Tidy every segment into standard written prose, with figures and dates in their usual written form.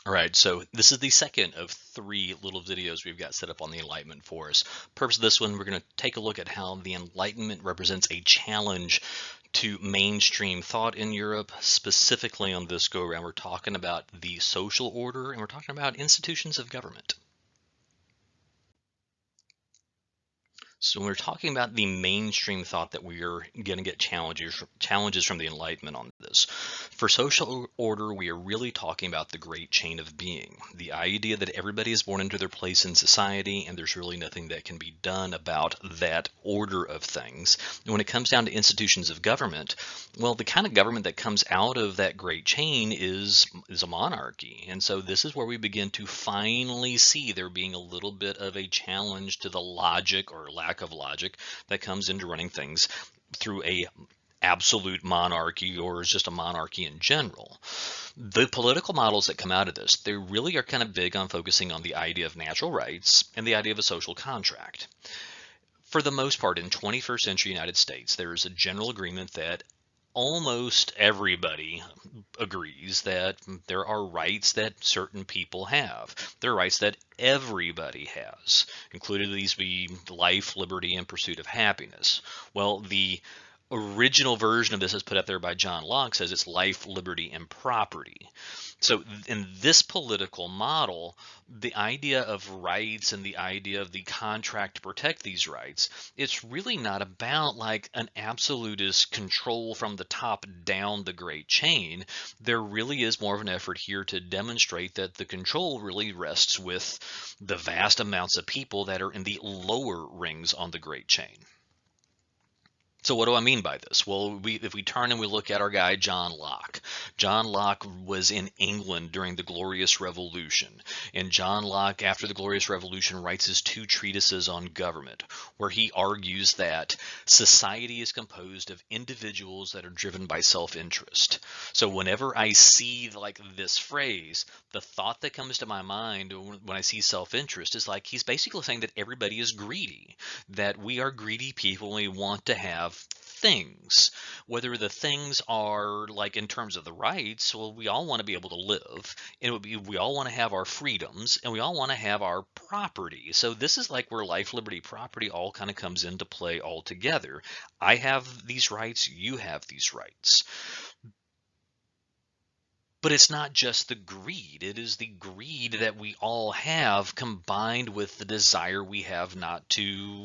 All right, so this is the second of three little videos we've got set up on the Enlightenment for us. Purpose of this one, we're going to take a look at how the Enlightenment represents a challenge to mainstream thought in Europe. Specifically on this go around, we're talking about the social order and we're talking about institutions of government. So when we're talking about the mainstream thought that we are going to get challenges from the Enlightenment on this. For social order, we are really talking about the great chain of being, the idea that everybody is born into their place in society and there's really nothing that can be done about that order of things. And when it comes down to institutions of government, well, the kind of government that comes out of that great chain is a monarchy. And so this is where we begin to finally see there being a little bit of a challenge to the logic or lack of logic that comes into running things through a absolute monarchy or just a monarchy in general. The political models that come out of this, they really are kind of big on focusing on the idea of natural rights and the idea of a social contract. For the most part, in 21st century United States, there is a general agreement that almost everybody agrees that there are rights that certain people have. There are rights that everybody has, including these be life, liberty, and pursuit of happiness. Well, the original version of this is put up there by John Locke says it's life, liberty, and property. So in this political model, the idea of rights and the idea of the contract to protect these rights, it's really not about like an absolutist control from the top down the great chain. There really is more of an effort here to demonstrate that the control really rests with the vast amounts of people that are in the lower rings on the great chain. So what do I mean by this? Well, if we turn and we look at our guy, John Locke. John Locke was in England during the Glorious Revolution. And John Locke, after the Glorious Revolution, writes his two treatises on government, where he argues that society is composed of individuals that are driven by self-interest. So whenever I see like this phrase, the thought that comes to my mind when I see self-interest is like he's basically saying that everybody is greedy, that we are greedy people and we want to have things. Whether the things are like in terms of the rights, well, we all want to be able to live, and we all want to have our freedoms, and we all want to have our property. So this is like where life, liberty, property all kind of comes into play all together. I have these rights, you have these rights. But it's not just the greed. It is the greed that we all have combined with the desire we have not to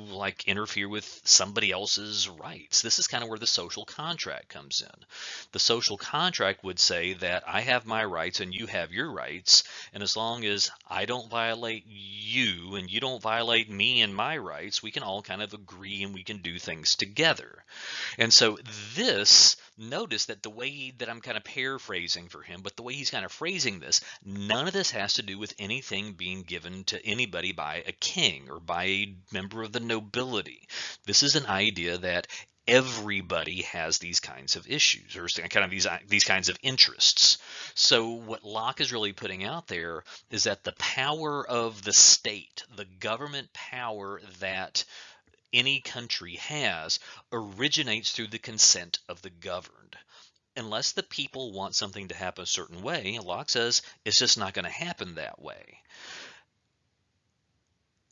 like interfere with somebody else's rights. This is kind of where the social contract comes in. The social contract would say that I have my rights and you have your rights, and as long as I don't violate you and you don't violate me and my rights, we can all kind of agree and we can do things together. And so this, notice that the way that I'm kind of paraphrasing for him, but the way he's kind of phrasing this, none of this has to do with anything being given to anybody by a king or by a member of the nobility. This is an idea that everybody has these kinds of issues or kind of these kinds of interests. So what Locke is really putting out there is that the power of the state, the government power that any country has, originates through the consent of the governed. Unless the people want something to happen a certain way, Locke says it's just not going to happen that way.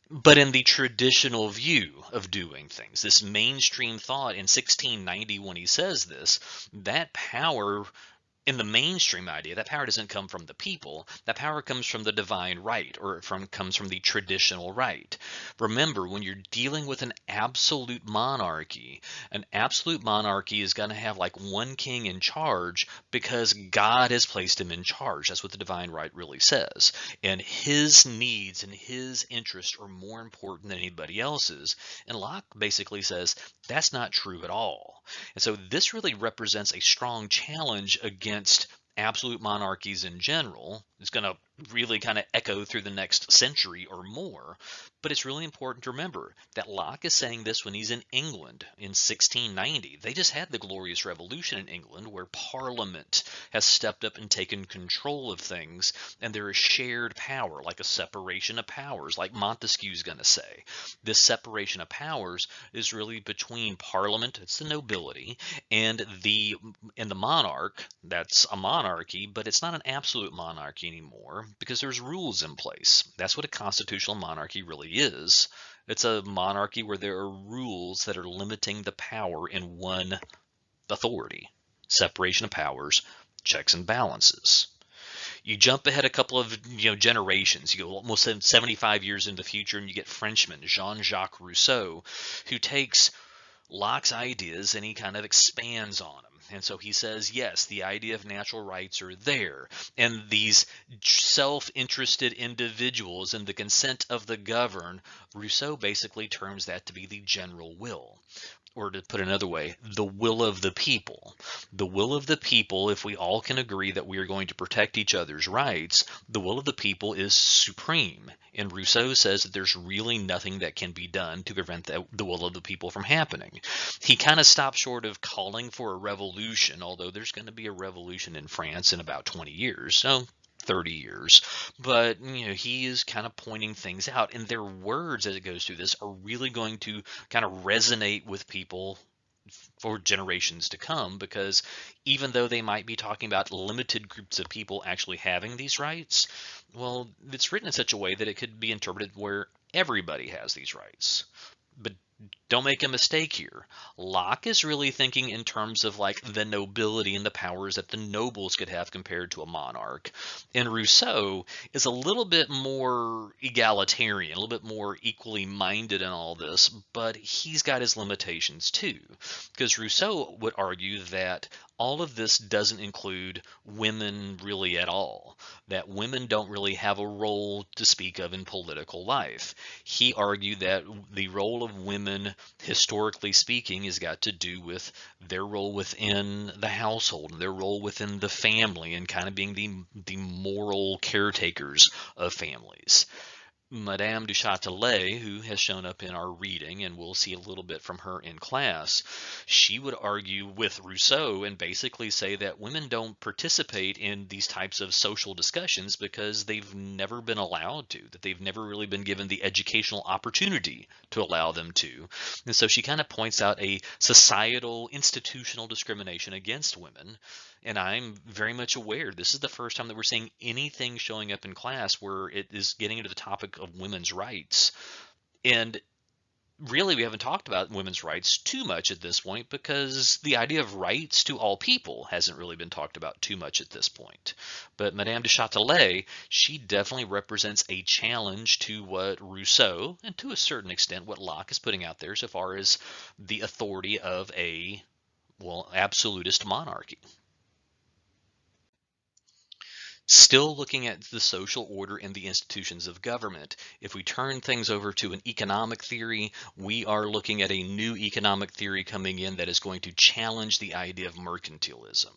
But in the traditional view of doing things, this mainstream thought in 1690 when he says this, that power in the mainstream idea, that power doesn't come from the people. That power comes from the divine right, or comes from the traditional right. Remember, when you're dealing with an absolute monarchy is going to have like one king in charge because God has placed him in charge. That's what the divine right really says. And his needs and his interests are more important than anybody else's. And Locke basically says that's not true at all. And so this really represents a strong challenge against absolute monarchies in general. It's going to really kind of echo through the next century or more. But it's really important to remember that Locke is saying this when he's in England in 1690. They just had the Glorious Revolution in England where Parliament has stepped up and taken control of things, and there is shared power, like a separation of powers, like Montesquieu's going to say. This separation of powers is really between Parliament, it's the nobility, and the monarch. That's a monarchy, but it's not an absolute monarchy. anymore because there's rules in place. That's what a constitutional monarchy really is. It's a monarchy where there are rules that are limiting the power in one authority. Separation of powers, checks and balances. You jump ahead a couple of generations. You go almost 75 years into the future, and you get Frenchman Jean-Jacques Rousseau, who takes Locke's ideas and he kind of expands on them. And so he says, yes, the idea of natural rights are there. And these self-interested individuals and the consent of the governed, Rousseau basically terms that to be the general will. Or to put another way, the will of the people. The will of the people, if we all can agree that we are going to protect each other's rights, the will of the people is supreme. And Rousseau says that there's really nothing that can be done to prevent the will of the people from happening. He kind of stops short of calling for a revolution, although there's going to be a revolution in France in about 20 years. So 30 years, but he is kind of pointing things out, and their words as it goes through this are really going to kind of resonate with people for generations to come, because even though they might be talking about limited groups of people actually having these rights, well, it's written in such a way that it could be interpreted where everybody has these rights. But don't make a mistake here. Locke is really thinking in terms of like the nobility and the powers that the nobles could have compared to a monarch. And Rousseau is a little bit more egalitarian, a little bit more equally minded in all this, but he's got his limitations too. Because Rousseau would argue that all of this doesn't include women really at all, that women don't really have a role to speak of in political life. He argued that the role of women, historically speaking, has got to do with their role within the household, their role within the family, and kind of being the moral caretakers of families. Madame du Châtelet, who has shown up in our reading, and we'll see a little bit from her in class, she would argue with Rousseau and basically say that women don't participate in these types of social discussions because they've never been allowed to, that they've never really been given the educational opportunity to allow them to. And so she kind of points out a societal, institutional discrimination against women. And I'm very much aware this is the first time that we're seeing anything showing up in class where it is getting into the topic of women's rights. And really, we haven't talked about women's rights too much at this point because the idea of rights to all people hasn't really been talked about too much at this point. But Madame du Châtelet, she definitely represents a challenge to what Rousseau, and to a certain extent what Locke is putting out there so far as the authority of a, well, absolutist monarchy. Still looking at the social order and the institutions of government. If we turn things over to an economic theory, we are looking at a new economic theory coming in that is going to challenge the idea of mercantilism.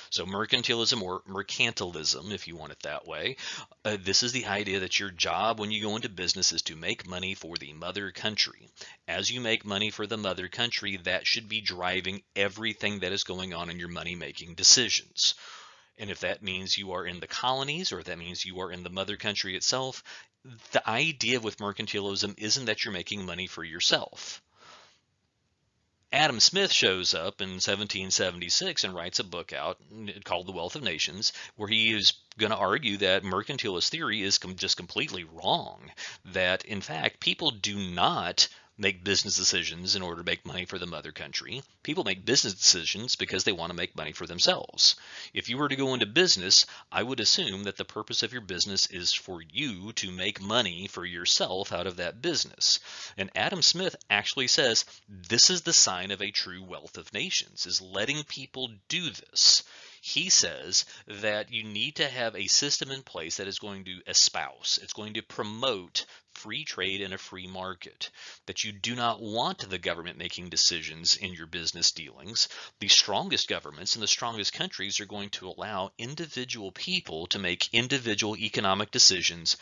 So mercantilism, or mercantilism, if you want it that way, this is the idea that your job when you go into business is to make money for the mother country. As you make money for the mother country, that should be driving everything that is going on in your money-making decisions. And if that means you are in the colonies, or if that means you are in the mother country itself, the idea with mercantilism isn't that you're making money for yourself. Adam Smith shows up in 1776 and writes a book out called The Wealth of Nations, where he is going to argue that mercantilist theory is just completely wrong, that in fact people do not make business decisions in order to make money for the mother country. People make business decisions because they want to make money for themselves. If you were to go into business, I would assume that the purpose of your business is for you to make money for yourself out of that business. And Adam Smith actually says this is the sign of a true wealth of nations, is letting people do this. He says that you need to have a system in place that is going to espouse, it's going to promote free trade and a free market, that you do not want the government making decisions in your business dealings. The strongest governments and the strongest countries are going to allow individual people to make individual economic decisions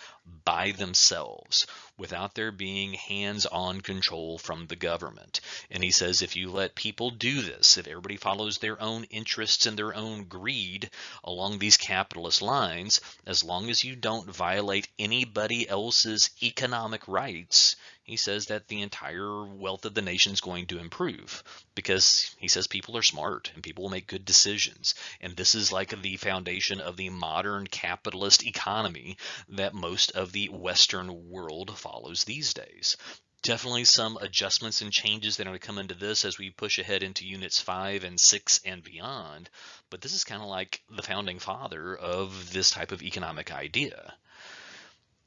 by themselves without there being hands-on control from the government. And he says if you let people do this, if everybody follows their own interests and their own greed along these capitalist lines, as long as you don't violate anybody else's economic economic rights, he says that the entire wealth of the nation is going to improve because he says people are smart and people will make good decisions. And this is like the foundation of the modern capitalist economy that most of the Western world follows these days. Definitely some adjustments and changes that are going to come into this as we push ahead into units 5 and 6 and beyond. But this is kind of like the founding father of this type of economic idea.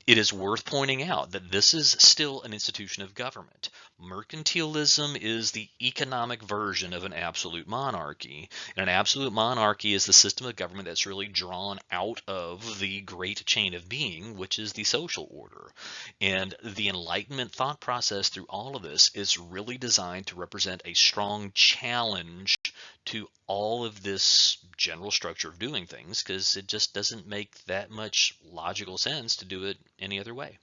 It is worth pointing out that this is still an institution of government. Mercantilism is the economic version of an absolute monarchy. And an absolute monarchy is the system of government that's really drawn out of the great chain of being, which is the social order. And the Enlightenment thought process through all of this is really designed to represent a strong challenge to all of this general structure of doing things because it just doesn't make that much logical sense to do it any other way.